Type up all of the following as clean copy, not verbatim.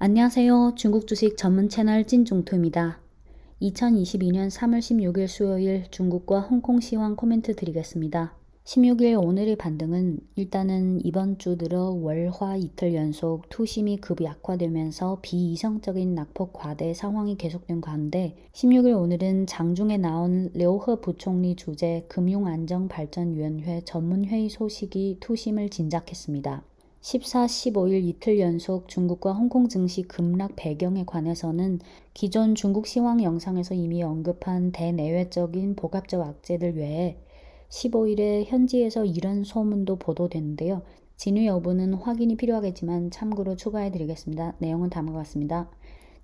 안녕하세요. 중국 주식 전문 채널 찐종토입니다. 2022년 3월 16일 수요일 중국과 홍콩 시황 코멘트 드리겠습니다. 16일 오늘의 반등은 일단은 이번 주 들어 월, 화 이틀 연속 투심이 급 약화되면서 비이성적인 낙폭 과대 상황이 계속된 가운데 16일 오늘은 장중에 나온 려허 부총리 주재 금융안정발전위원회 전문회의 소식이 투심을 진작했습니다. 14, 15일 이틀 연속 중국과 홍콩 증시 급락 배경에 관해서는 기존 중국 시황 영상에서 이미 언급한 대내외적인 복합적 악재들 외에 15일에 현지에서 이런 소문도 보도됐는데요. 진위 여부는 확인이 필요하겠지만 참고로 추가해 드리겠습니다. 내용은 다음과 같습니다.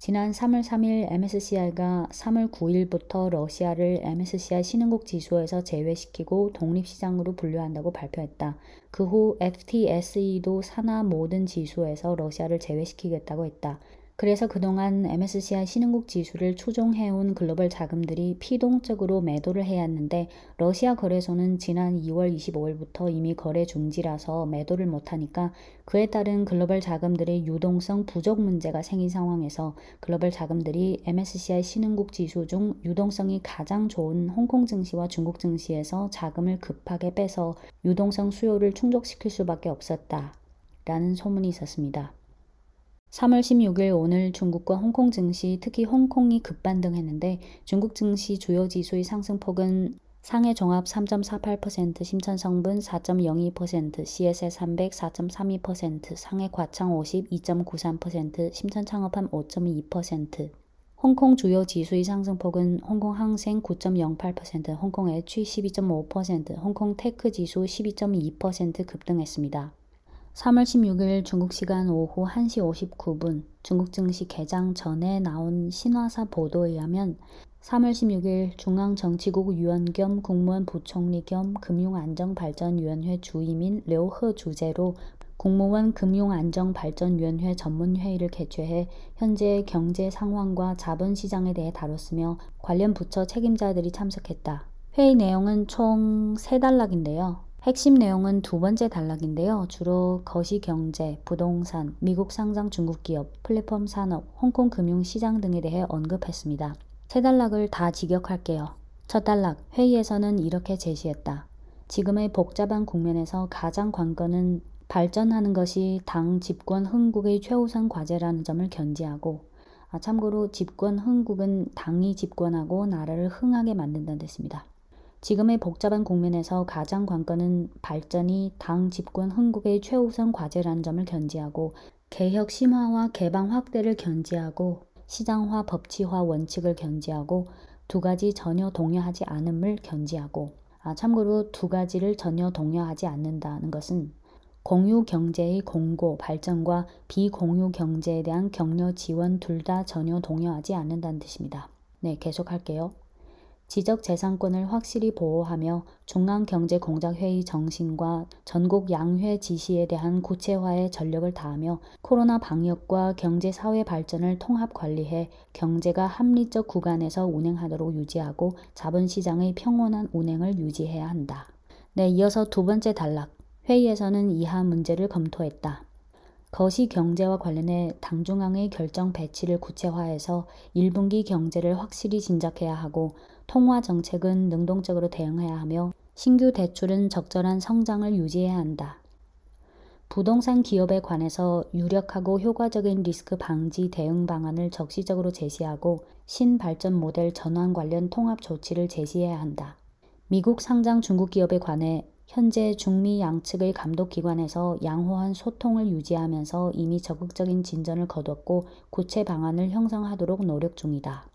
지난 3월 3일 MSCI가 3월 9일부터 러시아를 MSCI 신흥국 지수에서 제외시키고 독립시장으로 분류한다고 발표했다. 그 후 FTSE도 산하 모든 지수에서 러시아를 제외시키겠다고 했다. 그래서 그동안 MSCI 신흥국 지수를 추종해온 글로벌 자금들이 피동적으로 매도를 해왔는데 러시아 거래소는 지난 2월 25일부터 이미 거래 중지라서 매도를 못하니까 그에 따른 글로벌 자금들의 유동성 부족 문제가 생긴 상황에서 글로벌 자금들이 MSCI 신흥국 지수 중 유동성이 가장 좋은 홍콩 증시와 중국 증시에서 자금을 급하게 빼서 유동성 수요를 충족시킬 수밖에 없었다. 라는 소문이 있었습니다. 3월 16일 오늘 중국과 홍콩 증시, 특히 홍콩이 급반등했는데 중국 증시 주요 지수의 상승폭은 상해 종합 3.48%, 심천성분 4.02%, CSI 300 4.32%, 상해 과창 50 2.93%, 심천창업함 5.2%. 홍콩 주요 지수의 상승폭은 홍콩 항생 9.08%, 홍콩 애취 12.5%, 홍콩 테크 지수 12.2% 급등했습니다. 3월 16일 중국 시간 오후 1시 59분 중국 증시 개장 전에 나온 신화사 보도에 의하면 3월 16일 중앙정치국 위원 겸 국무원 부총리 겸 금융안정발전위원회 주임인 려허 주재로 국무원 금융안정발전위원회 전문회의를 개최해 현재 경제 상황과 자본시장에 대해 다뤘으며 관련 부처 책임자들이 참석했다. 회의 내용은 총 3단락인데요. 핵심 내용은 두 번째 단락인데요. 주로 거시경제, 부동산, 미국 상장 중국 기업, 플랫폼 산업, 홍콩 금융시장 등에 대해 언급했습니다. 세 단락을 다 직역할게요. 첫 단락, 회의에서는 이렇게 제시했다. 지금의 복잡한 국면에서 가장 관건은 발전하는 것이 당 집권 흥국의 최우선 과제라는 점을 견지하고 참고로 집권 흥국은 당이 집권하고 나라를 흥하게 만든다는 뜻입니다. 지금의 복잡한 국면에서 가장 관건은 발전이 당 집권 흥국의 최우선 과제라는 점을 견지하고 개혁 심화와 개방 확대를 견지하고 시장화 법치화 원칙을 견지하고 두 가지 전혀 동요하지 않음을 견지하고 참고로 두 가지를 전혀 동요하지 않는다는 것은 공유 경제의 공고 발전과 비공유 경제에 대한 격려 지원 둘 다 전혀 동요하지 않는다는 뜻입니다. 네, 계속할게요. 지적재산권을 확실히 보호하며 중앙경제공작회의 정신과 전국 양회 지시에 대한 구체화에 전력을 다하며 코로나 방역과 경제사회 발전을 통합관리해 경제가 합리적 구간에서 운행하도록 유지하고 자본시장의 평온한 운행을 유지해야 한다. 네, 이어서 두 번째 단락. 회의에서는 이하 문제를 검토했다. 거시경제와 관련해 당중앙의 결정 배치를 구체화해서 1분기 경제를 확실히 진작해야 하고 통화정책은 능동적으로 대응해야 하며 신규 대출은 적절한 성장을 유지해야 한다. 부동산 기업에 관해서 유력하고 효과적인 리스크 방지 대응 방안을 적시적으로 제시하고 신발전 모델 전환 관련 통합 조치를 제시해야 한다. 미국 상장 중국 기업에 관해 현재 중미 양측의 감독기관에서 양호한 소통을 유지하면서 이미 적극적인 진전을 거뒀고 구체 방안을 형성하도록 노력 중이다.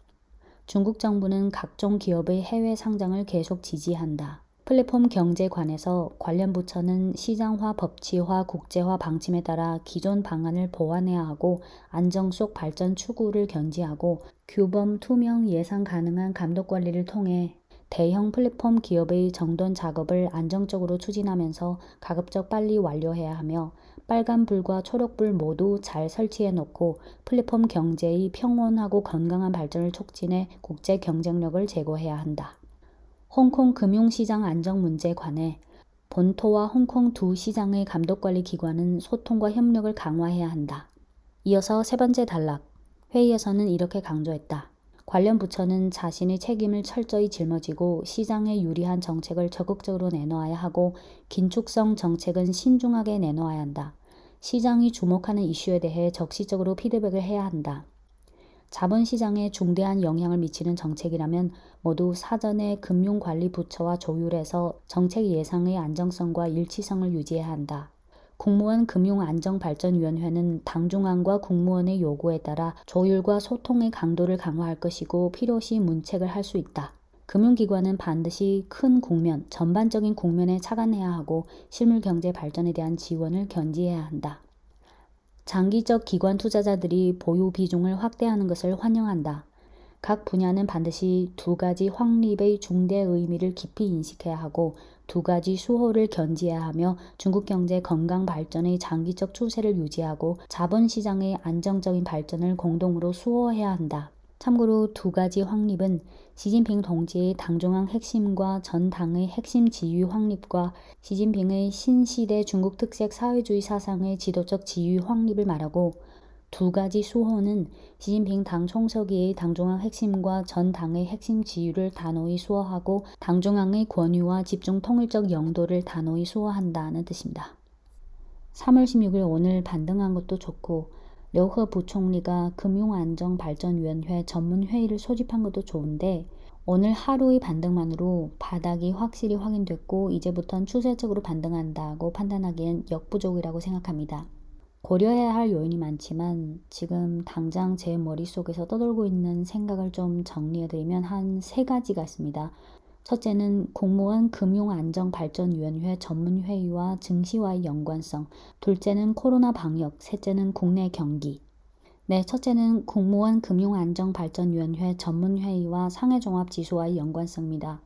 중국 정부는 각종 기업의 해외 상장을 계속 지지한다. 플랫폼 경제에 관해서 관련 부처는 시장화, 법치화, 국제화 방침에 따라 기존 방안을 보완해야 하고 안정 속 발전 추구를 견지하고 규범, 투명, 예상 가능한 감독 관리를 통해 대형 플랫폼 기업의 정돈 작업을 안정적으로 추진하면서 가급적 빨리 완료해야 하며 빨간불과 초록불 모두 잘 설치해 놓고 플랫폼 경제의 평온하고 건강한 발전을 촉진해 국제 경쟁력을 제고해야 한다. 홍콩 금융시장 안정 문제에 관해 본토와 홍콩 두 시장의 감독관리 기관은 소통과 협력을 강화해야 한다. 이어서 세 번째 단락. 회의에서는 이렇게 강조했다. 관련 부처는 자신의 책임을 철저히 짊어지고 시장에 유리한 정책을 적극적으로 내놓아야 하고 긴축성 정책은 신중하게 내놓아야 한다. 시장이 주목하는 이슈에 대해 적시적으로 피드백을 해야 한다. 자본시장에 중대한 영향을 미치는 정책이라면 모두 사전에 금융관리부처와 조율해서 정책 예상의 안정성과 일치성을 유지해야 한다. 국무원 금융안정발전위원회는 당중앙과 국무원의 요구에 따라 조율과 소통의 강도를 강화할 것이고 필요시 문책을 할 수 있다. 금융기관은 반드시 큰 국면, 전반적인 국면에 착안해야 하고 실물경제 발전에 대한 지원을 견지해야 한다. 장기적 기관 투자자들이 보유 비중을 확대하는 것을 환영한다. 각 분야는 반드시 두 가지 확립의 중대 의미를 깊이 인식해야 하고 두 가지 수호를 견지해야 하며 중국 경제 건강 발전의 장기적 추세를 유지하고 자본시장의 안정적인 발전을 공동으로 수호해야 한다. 참고로 두 가지 확립은 시진핑 동지의 당중앙 핵심과 전 당의 핵심 지위 확립과 시진핑의 신시대 중국 특색 사회주의 사상의 지도적 지위 확립을 말하고 두 가지 수호는 시진핑 당 총서기의 당중앙 핵심과 전 당의 핵심 지위를 단호히 수호하고 당중앙의 권위와 집중 통일적 영도를 단호히 수호한다는 뜻입니다. 3월 16일 오늘 반등한 것도 좋고 려허 부총리가 금융안정발전위원회 전문회의를 소집한 것도 좋은데 오늘 하루의 반등만으로 바닥이 확실히 확인됐고 이제부터는 추세적으로 반등한다고 판단하기엔 역부족이라고 생각합니다. 고려해야 할 요인이 많지만 지금 당장 제 머릿속에서 떠돌고 있는 생각을 좀 정리해드리면 한 세 가지가 있습니다. 첫째는 국무원 금융안정발전위원회 전문회의와 증시와의 연관성, 둘째는 코로나 방역, 셋째는 국내 경기. 네, 첫째는 국무원 금융안정발전위원회 전문회의와 상해종합지수와의 연관성입니다.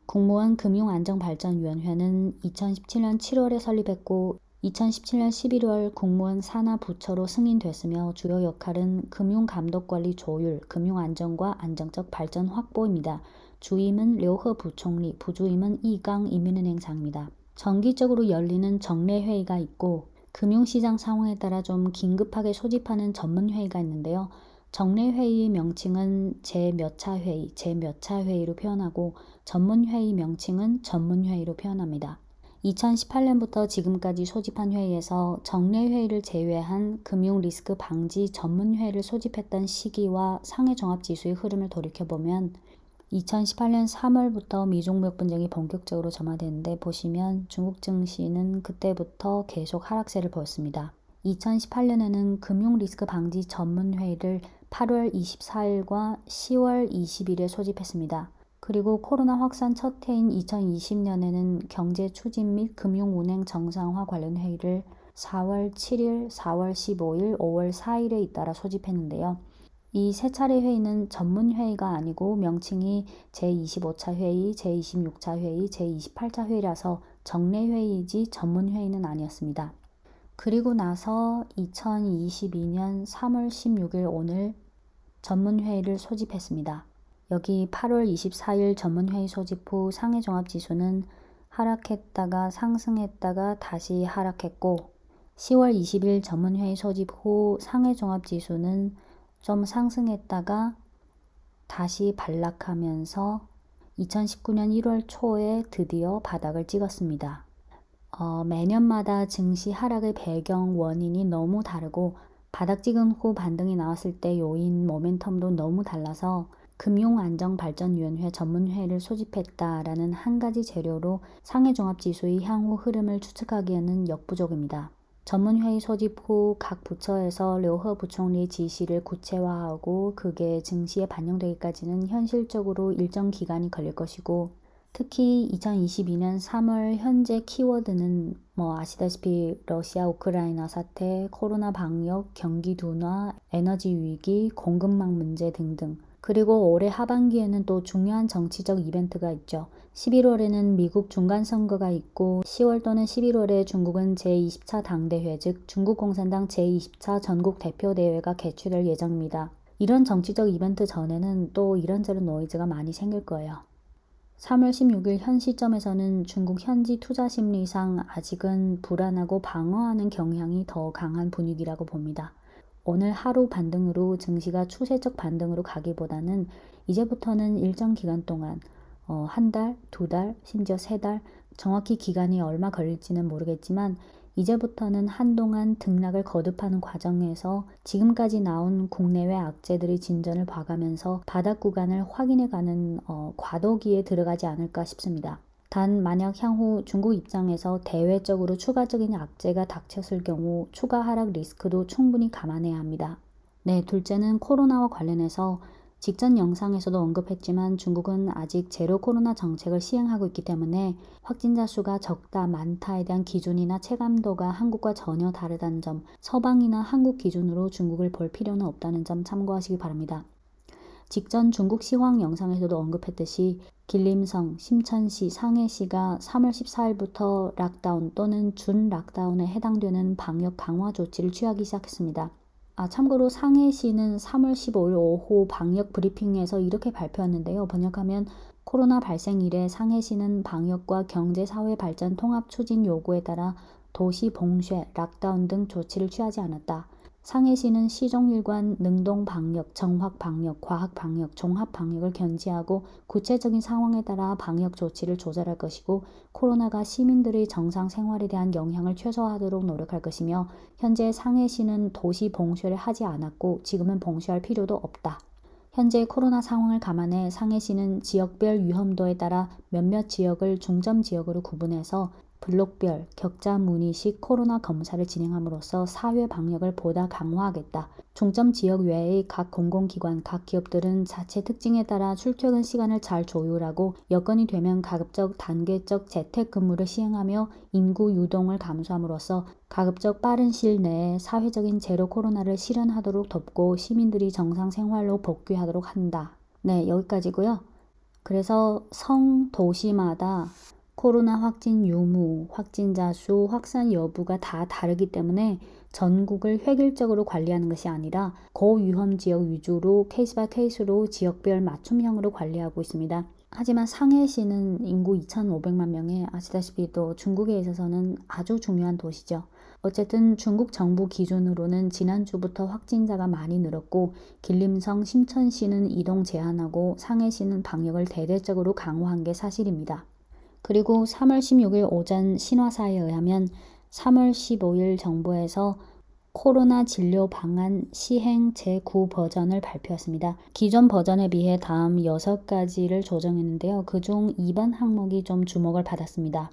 국무원 금융안정발전위원회는 2017년 7월에 설립했고 2017년 11월 국무원 산하부처로 승인됐으며 주요 역할은 금융감독관리 조율, 금융안정과 안정적 발전 확보입니다. 주임은 려허 부총리, 부주임은 이강 인민은행장입니다. 정기적으로 열리는 정례회의가 있고 금융시장 상황에 따라 좀 긴급하게 소집하는 전문회의가 있는데요. 정례회의 명칭은 제 몇 차 회의, 제 몇 차 회의로 표현하고 전문회의 명칭은 전문회의로 표현합니다. 2018년부터 지금까지 소집한 회의에서 정례회의를 제외한 금융리스크 방지 전문회의를 소집했던 시기와 상해종합지수의 흐름을 돌이켜보면 2018년 3월부터 미중무역 분쟁이 본격적으로 점화되는데 보시면 중국 증시는 그때부터 계속 하락세를 보였습니다. 2018년에는 금융리스크 방지 전문회의를 8월 24일과 10월 20일에 소집했습니다. 그리고 코로나 확산 첫 해인 2020년에는 경제 추진 및 금융운행 정상화 관련 회의를 4월 7일, 4월 15일, 5월 4일에 잇따라 소집했는데요. 이 세 차례 회의는 전문회의가 아니고 명칭이 제25차 회의, 제26차 회의, 제28차 회의라서 정례회의이지 전문회의는 아니었습니다. 그리고 나서 2022년 3월 16일 오늘 전문회의를 소집했습니다. 여기 8월 24일 전문회의 소집 후 상해종합지수는 하락했다가 상승했다가 다시 하락했고 10월 20일 전문회의 소집 후 상해종합지수는 좀 상승했다가 다시 반락하면서 2019년 1월 초에 드디어 바닥을 찍었습니다. 매년마다 증시 하락의 배경 원인이 너무 다르고 바닥 찍은 후 반등이 나왔을 때 요인 모멘텀도 너무 달라서 금융안정발전위원회 전문회의를 소집했다라는 한 가지 재료로 상해종합지수의 향후 흐름을 추측하기에는 역부족입니다. 전문회의 소집 후 각 부처에서 려허 부총리의 지시를 구체화하고 그게 증시에 반영되기까지는 현실적으로 일정 기간이 걸릴 것이고 특히 2022년 3월 현재 키워드는 아시다시피 러시아 우크라이나 사태, 코로나 방역, 경기 둔화, 에너지 위기, 공급망 문제 등등 그리고 올해 하반기에는 또 중요한 정치적 이벤트가 있죠. 11월에는 미국 중간선거가 있고 10월 또는 11월에 중국은 제20차 당대회 즉 중국공산당 제20차 전국대표대회가 개최될 예정입니다. 이런 정치적 이벤트 전에는 또 이런저런 노이즈가 많이 생길 거예요. 3월 16일 현 시점에서는 중국 현지 투자 심리상 아직은 불안하고 방어하는 경향이 더 강한 분위기라고 봅니다. 오늘 하루 반등으로 증시가 추세적 반등으로 가기보다는 이제부터는 일정 기간 동안 한 달, 두 달, 심지어 세 달, 정확히 기간이 얼마 걸릴지는 모르겠지만 이제부터는 한동안 등락을 거듭하는 과정에서 지금까지 나온 국내외 악재들이 진전을 봐가면서 바닥 구간을 확인해가는 과도기에 들어가지 않을까 싶습니다. 단 만약 향후 중국 입장에서 대외적으로 추가적인 악재가 닥쳤을 경우 추가 하락 리스크도 충분히 감안해야 합니다. 네, 둘째는 코로나와 관련해서 직전 영상에서도 언급했지만 중국은 아직 제로 코로나 정책을 시행하고 있기 때문에 확진자 수가 적다, 많다에 대한 기준이나 체감도가 한국과 전혀 다르다는 점, 서방이나 한국 기준으로 중국을 볼 필요는 없다는 점 참고하시기 바랍니다. 직전 중국 시황 영상에서도 언급했듯이 길림성, 심천시, 상해시가 3월 14일부터 락다운 또는 준 락다운에 해당되는 방역 강화 조치를 취하기 시작했습니다. 참고로 상해시는 3월 15일 오후 방역 브리핑에서 이렇게 발표했는데요. 번역하면 코로나 발생 이래 상해시는 방역과 경제사회 발전 통합 추진 요구에 따라 도시 봉쇄, 락다운 등 조치를 취하지 않았다. 상해시는 시종일관 능동 방역, 정확 방역, 과학 방역, 종합 방역을 견지하고 구체적인 상황에 따라 방역 조치를 조절할 것이고 코로나가 시민들의 정상 생활에 대한 영향을 최소화하도록 노력할 것이며 현재 상해시는 도시 봉쇄를 하지 않았고 지금은 봉쇄할 필요도 없다. 현재 코로나 상황을 감안해 상해시는 지역별 위험도에 따라 몇몇 지역을 중점 지역으로 구분해서 블록별 격자 무늬식 코로나 검사를 진행함으로써 사회 방역을 보다 강화하겠다. 중점 지역 외의 각 공공기관, 각 기업들은 자체 특징에 따라 출퇴근 시간을 잘 조율하고 여건이 되면 가급적 단계적 재택근무를 시행하며 인구 유동을 감소함으로써 가급적 빠른 시일 내에 사회적인 제로 코로나를 실현하도록 돕고 시민들이 정상 생활로 복귀하도록 한다. 네, 여기까지고요. 그래서 성, 도시마다 코로나 확진 유무, 확진자 수, 확산 여부가 다 다르기 때문에 전국을 획일적으로 관리하는 것이 아니라 고위험 지역 위주로 케이스 바이 케이스로 지역별 맞춤형으로 관리하고 있습니다. 하지만 상해시는 인구 2,500만 명에 아시다시피 또 중국에 있어서는 아주 중요한 도시죠. 어쨌든 중국 정부 기준으로는 지난주부터 확진자가 많이 늘었고 길림성, 심천시는 이동 제한하고 상해시는 방역을 대대적으로 강화한 게 사실입니다. 그리고 3월 16일 오전 신화사에 의하면 3월 15일 정부에서 코로나 진료 방안 시행 제9 버전을 발표했습니다. 기존 버전에 비해 다음 6가지를 조정했는데요. 그중 2번 항목이 좀 주목을 받았습니다.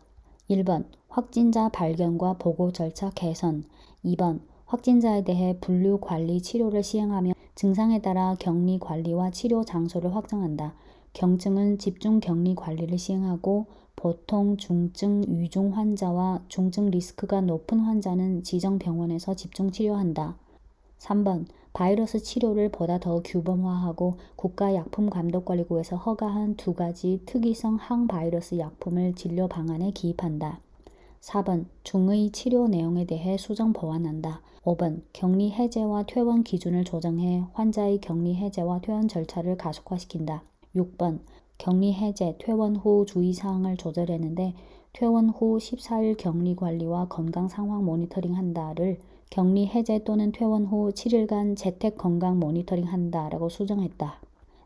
1번 확진자 발견과 보고 절차 개선. 2번 확진자에 대해 분류 관리 치료를 시행하며 증상에 따라 격리 관리와 치료 장소를 확정한다. 경증은 집중 격리 관리를 시행하고 보통 중증 위중 환자와 중증 리스크가 높은 환자는 지정 병원에서 집중 치료한다. 3번 바이러스 치료를 보다 더 규범화하고 국가약품감독관리국에서 허가한 2가지 특이성 항바이러스 약품을 진료 방안에 기입한다. 4번 중의 치료 내용에 대해 수정 보완한다. 5번 격리 해제와 퇴원 기준을 조정해 환자의 격리 해제와 퇴원 절차를 가속화시킨다. 6번 격리 해제, 퇴원 후 주의사항을 조절했는데 퇴원 후 14일 격리 관리와 건강 상황 모니터링 한다를 격리 해제 또는 퇴원 후 7일간 재택 건강 모니터링 한다라고 수정했다.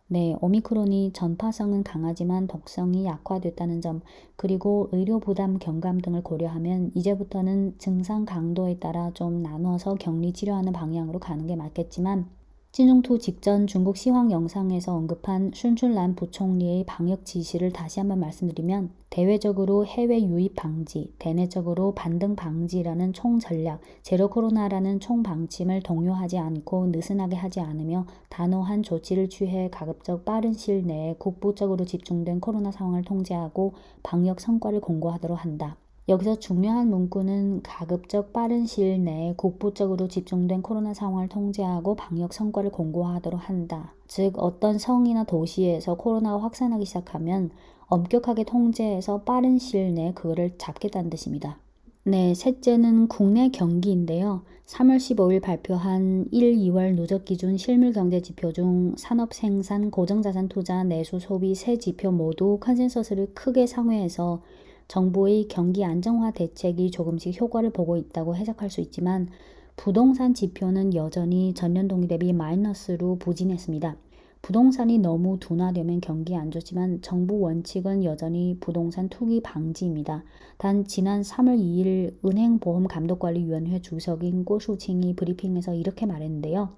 네, 오미크론이 전파성은 강하지만 독성이 약화됐다는 점, 그리고 의료 부담 경감 등을 고려하면 이제부터는 증상 강도에 따라 좀 나누어서 격리 치료하는 방향으로 가는 게 맞겠지만 찐중투 직전 중국 시황 영상에서 언급한 순춘란 부총리의 방역 지시를 다시 한번 말씀드리면 대외적으로 해외 유입 방지, 대내적으로 반등 방지라는 총 전략, 제로 코로나라는 총 방침을 동요하지 않고 느슨하게 하지 않으며 단호한 조치를 취해 가급적 빠른 시일 내에 국부적으로 집중된 코로나 상황을 통제하고 방역 성과를 공고하도록 한다. 여기서 중요한 문구는 가급적 빠른 시일 내에 국부적으로 집중된 코로나 상황을 통제하고 방역 성과를 공고하도록 한다. 즉 어떤 성이나 도시에서 코로나가 확산하기 시작하면 엄격하게 통제해서 빠른 시일 내에 그거를 잡겠다는 뜻입니다. 네, 셋째는 국내 경기인데요. 3월 15일 발표한 1, 2월 누적 기준 실물 경제 지표 중 산업 생산, 고정자산 투자, 내수 소비 세 지표 모두 컨센서스를 크게 상회해서 정부의 경기 안정화 대책이 조금씩 효과를 보고 있다고 해석할 수 있지만 부동산 지표는 여전히 전년 동기 대비 마이너스로 부진했습니다. 부동산이 너무 둔화되면 경기에 안 좋지만 정부 원칙은 여전히 부동산 투기 방지입니다. 단 지난 3월 2일 은행보험감독관리위원회 주석인郭树清이 브리핑에서 이렇게 말했는데요.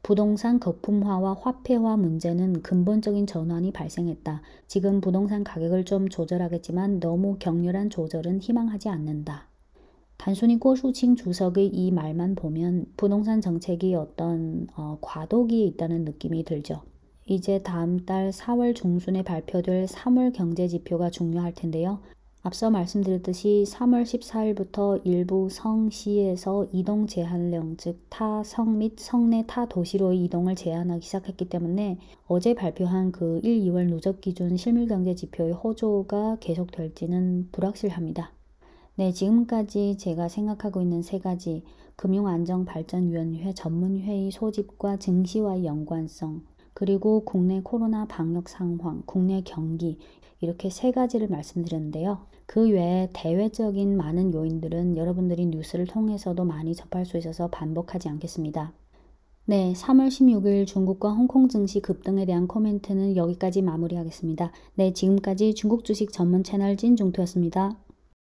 부동산 거품화와 화폐화 문제는 근본적인 전환이 발생했다. 지금 부동산 가격을 좀 조절하겠지만 너무 격렬한 조절은 희망하지 않는다. 단순히郭树清주석의 이 말만 보면 부동산 정책이 어떤 과도기에 있다는 느낌이 들죠. 이제 다음 달 4월 중순에 발표될 3월 경제지표가 중요할 텐데요. 앞서 말씀드렸듯이 3월 14일부터 일부 성시에서 이동 제한령, 즉 타성 및 성내 타 도시로의 이동을 제한하기 시작했기 때문에 어제 발표한 그 1, 2월 누적 기준 실물경제지표의 호조가 계속될지는 불확실합니다. 네, 지금까지 제가 생각하고 있는 세 가지 금융안정발전위원회 전문회의 소집과 증시와의 연관성, 그리고 국내 코로나 방역 상황, 국내 경기 이렇게 세 가지를 말씀드렸는데요. 그 외에 대외적인 많은 요인들은 여러분들이 뉴스를 통해서도 많이 접할 수 있어서 반복하지 않겠습니다. 네, 3월 16일 중국과 홍콩 증시 급등에 대한 코멘트는 여기까지 마무리하겠습니다. 네, 지금까지 중국 주식 전문 채널 찐중투였습니다.